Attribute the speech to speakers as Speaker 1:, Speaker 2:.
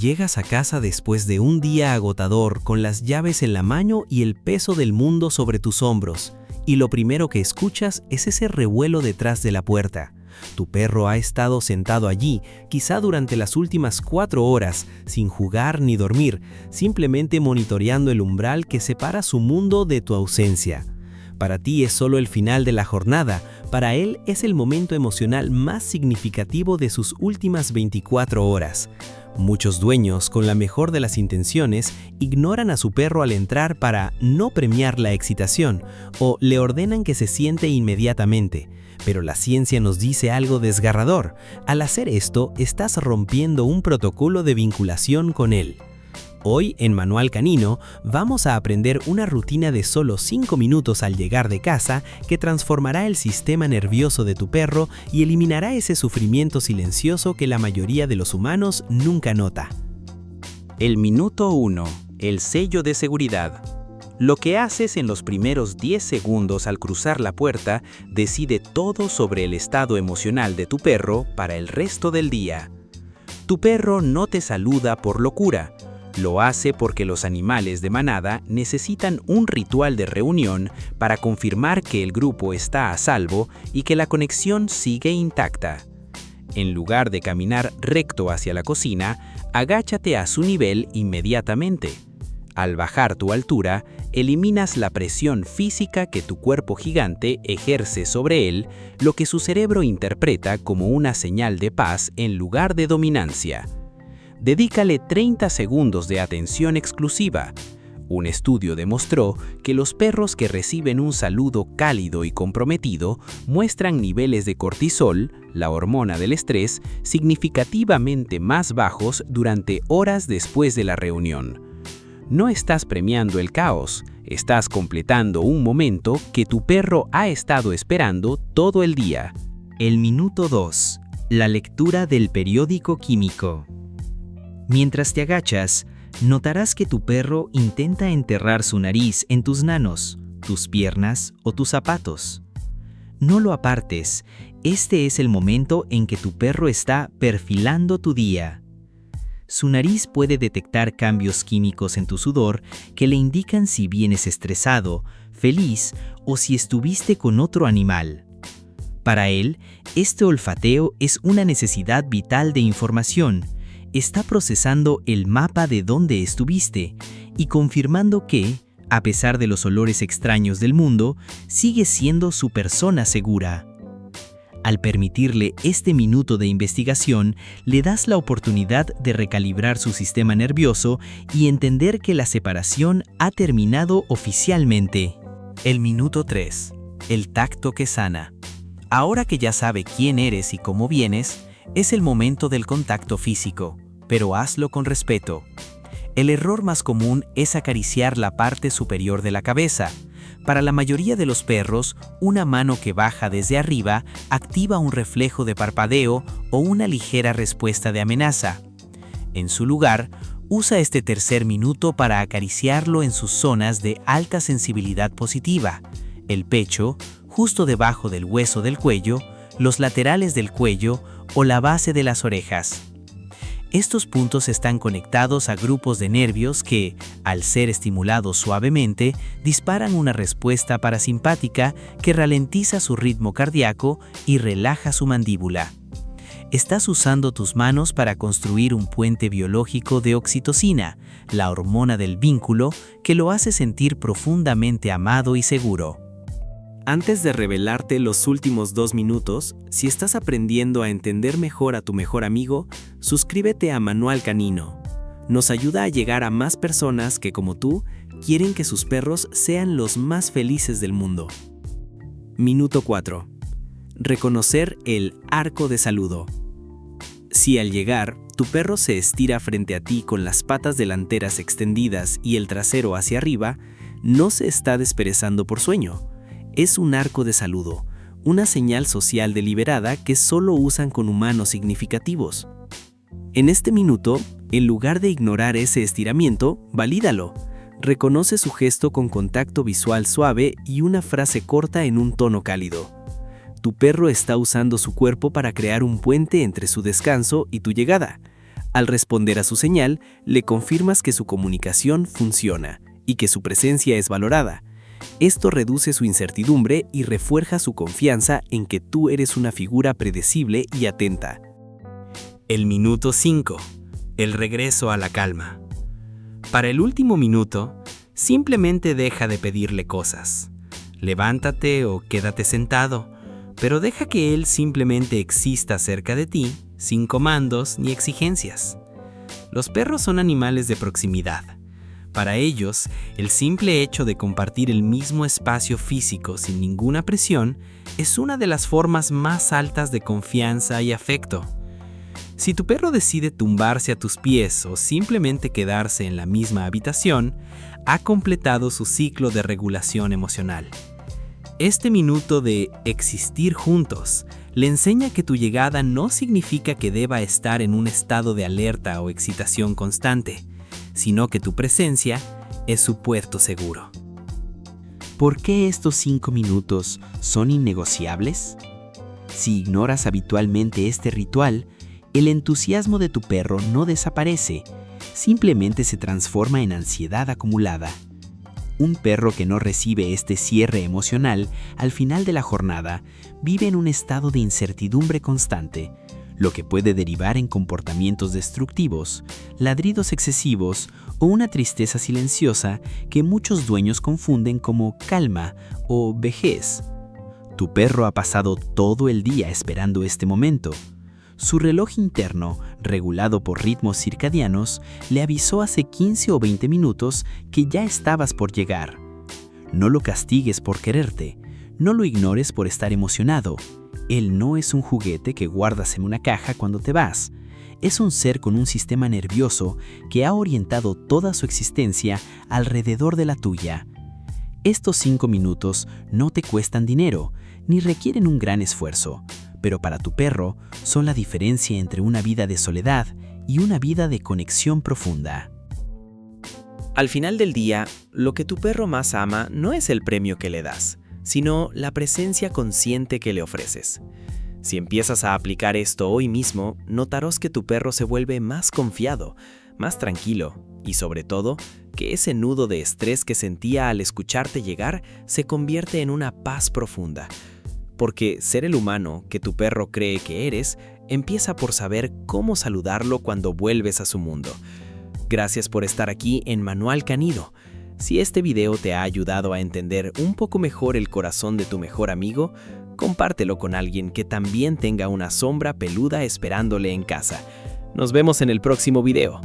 Speaker 1: Llegas a casa después de un día agotador con las llaves en la mano y el peso del mundo sobre tus hombros, y lo primero que escuchas es ese revuelo detrás de la puerta. Tu perro ha estado sentado allí, quizá durante las últimas 4 horas, sin jugar ni dormir, simplemente monitoreando el umbral que separa su mundo de tu ausencia. Para ti es solo el final de la jornada, para él es el momento emocional más significativo de sus últimas 24 horas. Muchos dueños, con la mejor de las intenciones, ignoran a su perro al entrar para no premiar la excitación o le ordenan que se siente inmediatamente. Pero la ciencia nos dice algo desgarrador. Al hacer esto, estás rompiendo un protocolo de vinculación con él. Hoy, en Manual Canino, vamos a aprender una rutina de solo 5 minutos al llegar de casa que transformará el sistema nervioso de tu perro y eliminará ese sufrimiento silencioso que la mayoría de los humanos nunca nota.
Speaker 2: El minuto 1. El sello de seguridad. Lo que haces en los primeros 10 segundos al cruzar la puerta decide todo sobre el estado emocional de tu perro para el resto del día. Tu perro no te saluda por locura. Lo hace porque los animales de manada necesitan un ritual de reunión para confirmar que el grupo está a salvo y que la conexión sigue intacta. En lugar de caminar recto hacia la cocina, agáchate a su nivel inmediatamente. Al bajar tu altura, eliminas la presión física que tu cuerpo gigante ejerce sobre él, lo que su cerebro interpreta como una señal de paz en lugar de dominancia. Dedícale 30 segundos de atención exclusiva. Un estudio demostró que los perros que reciben un saludo cálido y comprometido muestran niveles de cortisol, la hormona del estrés, significativamente más bajos durante horas después de la reunión. No estás premiando el caos, estás completando un momento que tu perro ha estado esperando todo el día.
Speaker 3: El minuto 2. La lectura del periódico químico. Mientras te agachas, notarás que tu perro intenta enterrar su nariz en tus nanos, tus piernas o tus zapatos. No lo apartes, este es el momento en que tu perro está perfilando tu día. Su nariz puede detectar cambios químicos en tu sudor que le indican si vienes estresado, feliz o si estuviste con otro animal. Para él, este olfateo es una necesidad vital de información. Está procesando el mapa de dónde estuviste y confirmando que, a pesar de los olores extraños del mundo, sigue siendo su persona segura. Al permitirle este minuto de investigación, le das la oportunidad de recalibrar su sistema nervioso y entender que la separación ha terminado oficialmente.
Speaker 2: El minuto 3. El tacto que sana. Ahora que ya sabe quién eres y cómo vienes, es el momento del contacto físico, pero hazlo con respeto. El error más común es acariciar la parte superior de la cabeza. Para la mayoría de los perros, una mano que baja desde arriba activa un reflejo de parpadeo o una ligera respuesta de amenaza. En su lugar, usa este tercer minuto para acariciarlo en sus zonas de alta sensibilidad positiva: el pecho, justo debajo del hueso del cuello, los laterales del cuello o la base de las orejas. Estos puntos están conectados a grupos de nervios que, al ser estimulados suavemente, disparan una respuesta parasimpática que ralentiza su ritmo cardíaco y relaja su mandíbula. Estás usando tus manos para construir un puente biológico de oxitocina, la hormona del vínculo, que lo hace sentir profundamente amado y seguro.
Speaker 1: Antes de revelarte los últimos 2 minutos, si estás aprendiendo a entender mejor a tu mejor amigo, suscríbete a Manual Canino. Nos ayuda a llegar a más personas que, como tú, quieren que sus perros sean los más felices del mundo. Minuto 4. Reconocer el arco de saludo. Si al llegar, tu perro se estira frente a ti con las patas delanteras extendidas y el trasero hacia arriba, no se está desperezando por sueño. Es un arco de saludo, una señal social deliberada que solo usan con humanos significativos. En este minuto, en lugar de ignorar ese estiramiento, valídalo. Reconoce su gesto con contacto visual suave y una frase corta en un tono cálido. Tu perro está usando su cuerpo para crear un puente entre su descanso y tu llegada. Al responder a su señal, le confirmas que su comunicación funciona y que su presencia es valorada. Esto reduce su incertidumbre y refuerza su confianza en que tú eres una figura predecible y atenta.
Speaker 2: El minuto 5. El regreso a la calma. Para el último minuto, simplemente deja de pedirle cosas. Levántate o quédate sentado, pero deja que él simplemente exista cerca de ti, sin comandos ni exigencias. Los perros son animales de proximidad. Para ellos, el simple hecho de compartir el mismo espacio físico sin ninguna presión es una de las formas más altas de confianza y afecto. Si tu perro decide tumbarse a tus pies o simplemente quedarse en la misma habitación, ha completado su ciclo de regulación emocional. Este minuto de existir juntos le enseña que tu llegada no significa que deba estar en un estado de alerta o excitación constante, sino que tu presencia es su puerto seguro.
Speaker 3: ¿Por qué estos 5 minutos son innegociables? Si ignoras habitualmente este ritual, el entusiasmo de tu perro no desaparece, simplemente se transforma en ansiedad acumulada. Un perro que no recibe este cierre emocional al final de la jornada vive en un estado de incertidumbre constante, lo que puede derivar en comportamientos destructivos, ladridos excesivos o una tristeza silenciosa que muchos dueños confunden como calma o vejez. Tu perro ha pasado todo el día esperando este momento. Su reloj interno, regulado por ritmos circadianos, le avisó hace 15 o 20 minutos que ya estabas por llegar. No lo castigues por quererte, no lo ignores por estar emocionado. Él no es un juguete que guardas en una caja cuando te vas. Es un ser con un sistema nervioso que ha orientado toda su existencia alrededor de la tuya. Estos 5 minutos no te cuestan dinero, ni requieren un gran esfuerzo, pero para tu perro son la diferencia entre una vida de soledad y una vida de conexión profunda.
Speaker 1: Al final del día, lo que tu perro más ama no es el premio que le das, sino la presencia consciente que le ofreces. Si empiezas a aplicar esto hoy mismo, notarás que tu perro se vuelve más confiado, más tranquilo y sobre todo, que ese nudo de estrés que sentía al escucharte llegar se convierte en una paz profunda. Porque ser el humano que tu perro cree que eres empieza por saber cómo saludarlo cuando vuelves a su mundo. Gracias por estar aquí en Manual Canino. Si este video te ha ayudado a entender un poco mejor el corazón de tu mejor amigo, compártelo con alguien que también tenga una sombra peluda esperándole en casa. Nos vemos en el próximo video.